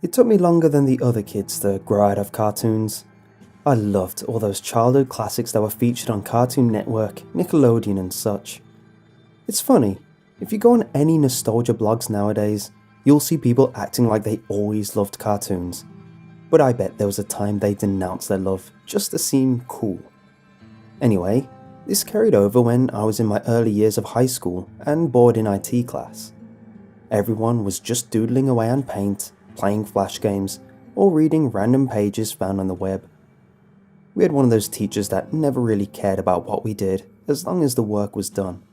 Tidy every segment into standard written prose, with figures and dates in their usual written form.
It took me longer than the other kids to grow out of cartoons. I loved all those childhood classics that were featured on Cartoon Network, Nickelodeon and such. It's funny, if you go on any nostalgia blogs nowadays, you'll see people acting like they always loved cartoons. But I bet there was a time they denounced their love just to seem cool. Anyway, this carried over when I was in my early years of high school and bored in IT class. Everyone was just doodling away on paint, playing flash games, or reading random pages found on the web. We had one of those teachers that never really cared about what we did as long as the work was done.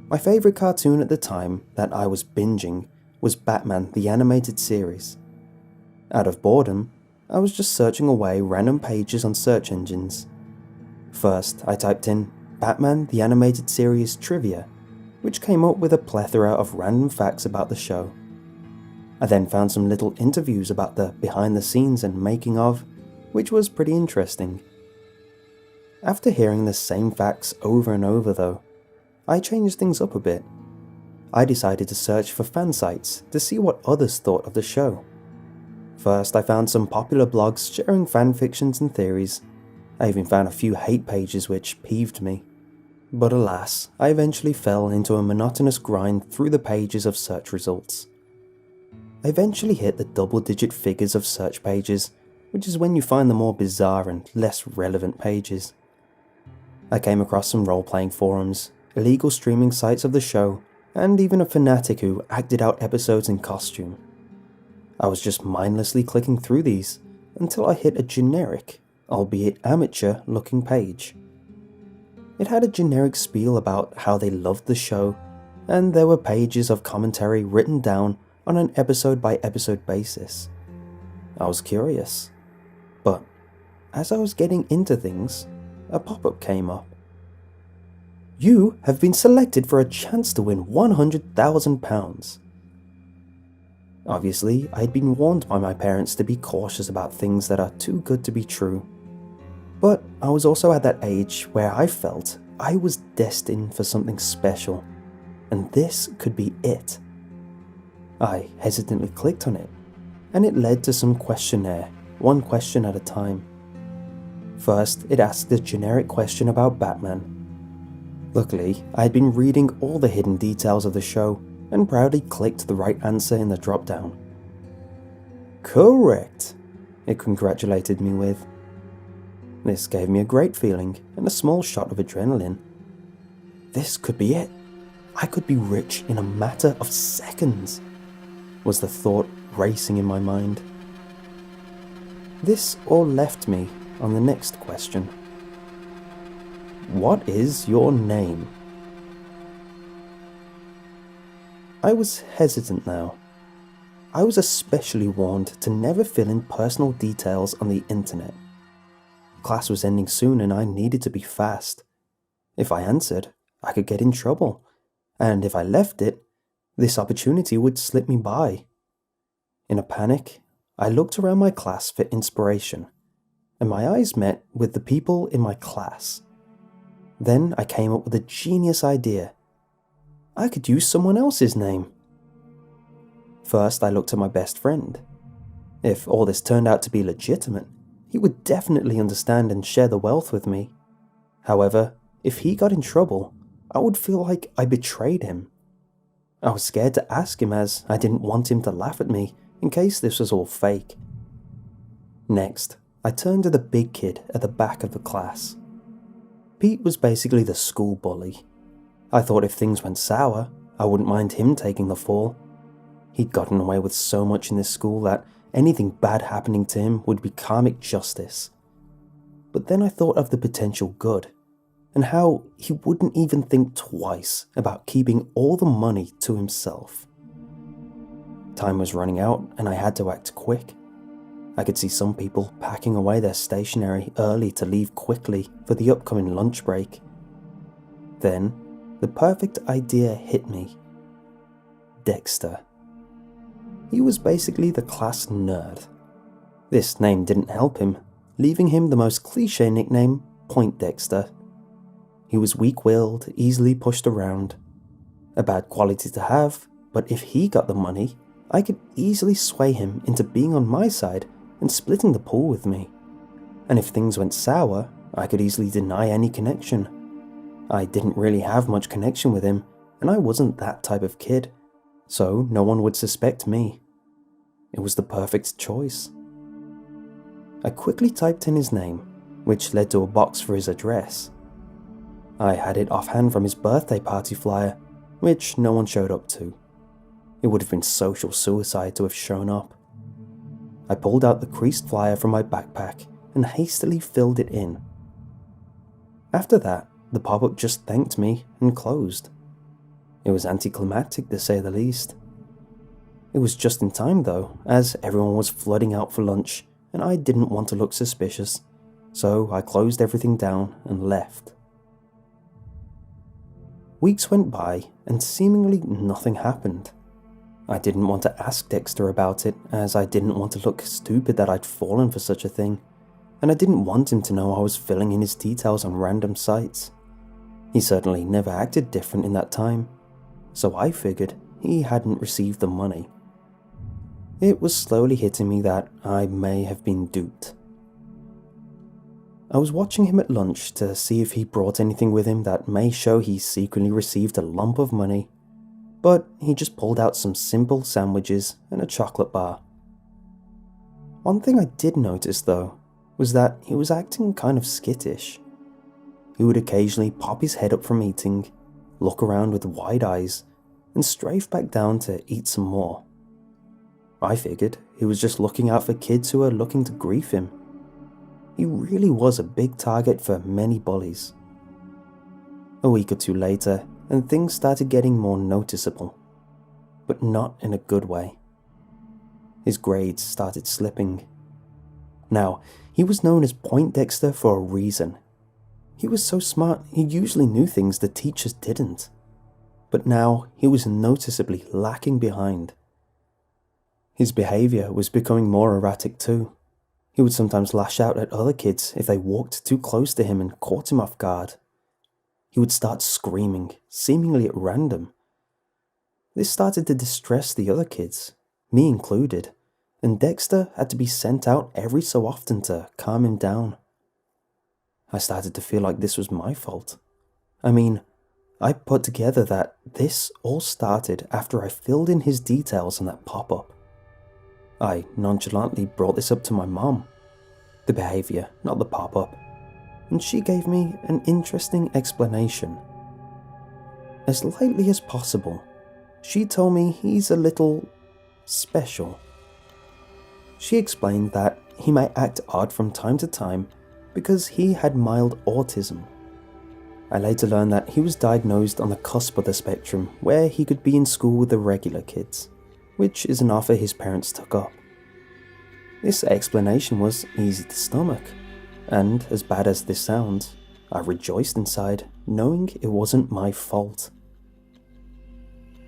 My favourite cartoon at the time that I was binging was Batman the Animated Series. Out of boredom, I was just searching away random pages on search engines. First, I typed in Batman the Animated Series Trivia, which came up with a plethora of random facts about the show. I then found some little interviews about the behind the scenes and making of, which was pretty interesting. After hearing the same facts over and over though, I changed things up a bit. I decided to search for fan sites to see what others thought of the show. First, I found some popular blogs sharing fanfictions and theories. I even found a few hate pages which peeved me. But alas, I eventually fell into a monotonous grind through the pages of search results. I eventually hit the double-digit figures of search pages, which is when you find the more bizarre and less relevant pages. I came across some role-playing forums, illegal streaming sites of the show, and even a fanatic who acted out episodes in costume. I was just mindlessly clicking through these until I hit a generic, albeit amateur-looking page. It had a generic spiel about how they loved the show, and there were pages of commentary written down on an episode-by-episode basis. I was curious, but as I was getting into things, a pop-up came up. You have been selected for a chance to win £100,000. Obviously, I had been warned by my parents to be cautious about things that are too good to be true. But I was also at that age where I felt I was destined for something special, and this could be it. I hesitantly clicked on it, and it led to some questionnaire, one question at a time. First, it asked a generic question about Batman. Luckily, I had been reading all the hidden details of the show and proudly clicked the right answer in the drop-down. Correct, it congratulated me with. This gave me a great feeling and a small shot of adrenaline. This could be it. I could be rich in a matter of seconds, was the thought racing in my mind. This all left me on the next question. What is your name? I was hesitant now. I was especially warned to never fill in personal details on the internet. Class was ending soon and I needed to be fast. If I answered, I could get in trouble, and if I left it, this opportunity would slip me by. In a panic, I looked around my class for inspiration, and my eyes met with the people in my class. Then I came up with a genius idea. I could use someone else's name. First, I looked at my best friend. If all this turned out to be legitimate, he would definitely understand and share the wealth with me. However, if he got in trouble, I would feel like I betrayed him. I was scared to ask him as I didn't want him to laugh at me in case this was all fake. Next, I turned to the big kid at the back of the class. Pete was basically the school bully. I thought if things went sour, I wouldn't mind him taking the fall. He'd gotten away with so much in this school that anything bad happening to him would be karmic justice. But then I thought of the potential good, and how he wouldn't even think twice about keeping all the money to himself. Time was running out and I had to act quick. I could see some people packing away their stationery early to leave quickly for the upcoming lunch break. Then, the perfect idea hit me. Dexter. He was basically the class nerd. This name didn't help him, leaving him the most cliché nickname, Point Dexter. He was weak-willed, easily pushed around. A bad quality to have, but if he got the money, I could easily sway him into being on my side and splitting the pool with me. And if things went sour, I could easily deny any connection. I didn't really have much connection with him, and I wasn't that type of kid, so no one would suspect me. It was the perfect choice. I quickly typed in his name, which led to a box for his address. I had it offhand from his birthday party flyer, which no one showed up to. It would have been social suicide to have shown up. I pulled out the creased flyer from my backpack and hastily filled it in. After that, the pop-up just thanked me and closed. It was anticlimactic to say the least. It was just in time though, as everyone was flooding out for lunch and I didn't want to look suspicious, so I closed everything down and left. Weeks went by and seemingly nothing happened. I didn't want to ask Dexter about it, as I didn't want to look stupid that I'd fallen for such a thing, and I didn't want him to know I was filling in his details on random sites. He certainly never acted different in that time, so I figured he hadn't received the money. It was slowly hitting me that I may have been duped. I was watching him at lunch to see if he brought anything with him that may show he secretly received a lump of money, but he just pulled out some simple sandwiches and a chocolate bar. One thing I did notice though was that he was acting kind of skittish. He would occasionally pop his head up from eating, look around with wide eyes, and strafe back down to eat some more. I figured he was just looking out for kids who were looking to grief him. He really was a big target for many bullies. A week or two later, and things started getting more noticeable, but not in a good way. His grades started slipping. Now, he was known as Poindexter for a reason. He was so smart, he usually knew things the teachers didn't. But now, he was noticeably lacking behind. His behavior was becoming more erratic too. He would sometimes lash out at other kids if they walked too close to him and caught him off guard. He would start screaming, seemingly at random. This started to distress the other kids, me included, and Dexter had to be sent out every so often to calm him down. I started to feel like this was my fault. I mean, I put together that this all started after I filled in his details on that pop-up. I nonchalantly brought this up to my mom. The behavior, not the pop-up. And she gave me an interesting explanation. As lightly as possible, she told me he's a little special. She explained that he might act odd from time to time because he had mild autism. I later learned that he was diagnosed on the cusp of the spectrum, where he could be in school with the regular kids, which is an offer his parents took up. This explanation was easy to stomach, and as bad as this sounds, I rejoiced inside, knowing it wasn't my fault.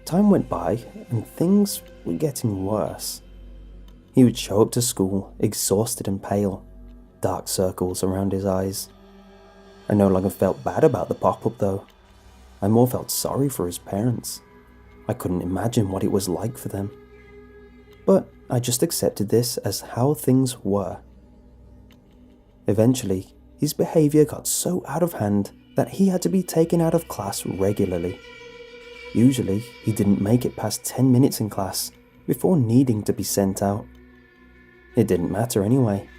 Time went by, and things were getting worse. He would show up to school, exhausted and pale, dark circles around his eyes. I no longer felt bad about the pop-up though. I more felt sorry for his parents. I couldn't imagine what it was like for them. But I just accepted this as how things were. Eventually, his behavior got so out of hand that he had to be taken out of class regularly. Usually, he didn't make it past 10 minutes in class before needing to be sent out. It didn't matter anyway.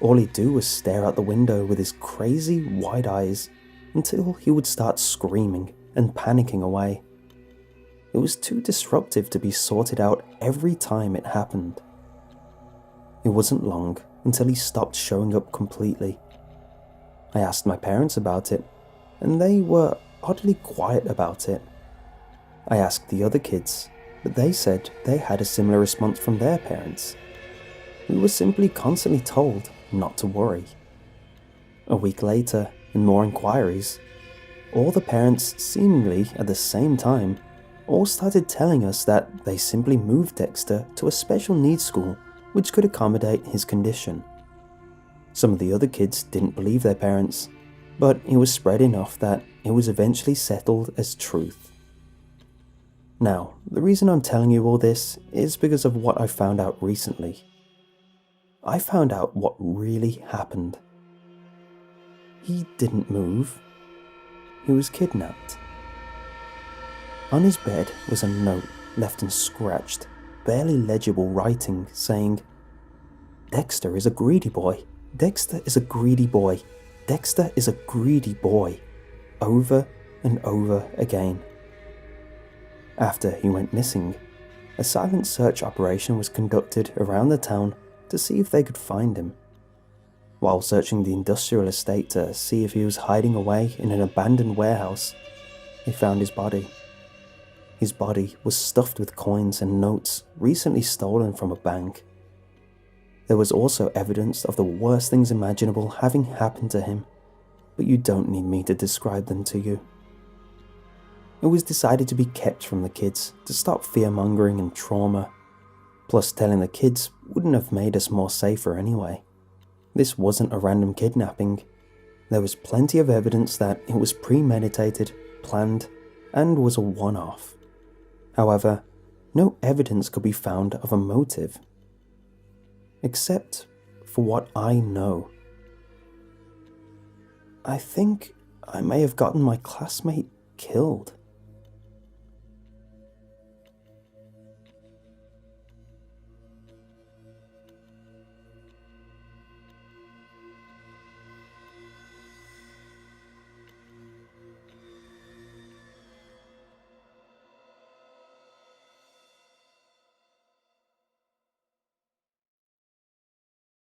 All he'd do was stare out the window with his crazy wide eyes until he would start screaming and panicking away. It was too disruptive to be sorted out every time it happened. It wasn't long until he stopped showing up completely. I asked my parents about it, and they were oddly quiet about it. I asked the other kids, but they said they had a similar response from their parents. We were simply constantly told not to worry. A week later, and more inquiries, all the parents, seemingly at the same time, all started telling us that they simply moved Dexter to a special needs school which could accommodate his condition. Some of the other kids didn't believe their parents, but it was spread enough that it was eventually settled as truth. Now, the reason I'm telling you all this is because of what I found out recently. I found out what really happened. He didn't move. He was kidnapped. On his bed was a note left in scratched, barely legible writing saying, "Dexter is a greedy boy. Dexter is a greedy boy. Dexter is a greedy boy." Over and over again. After he went missing, a silent search operation was conducted around the town to see if they could find him. While searching the industrial estate to see if he was hiding away in an abandoned warehouse, they found his body. His body was stuffed with coins and notes recently stolen from a bank. There was also evidence of the worst things imaginable having happened to him, but you don't need me to describe them to you. It was decided to be kept from the kids to stop fear-mongering and trauma. Plus, telling the kids wouldn't have made us more safer anyway. This wasn't a random kidnapping. There was plenty of evidence that it was premeditated, planned, and was a one-off. However, no evidence could be found of a motive. Except for what I know. I think I may have gotten my classmate killed.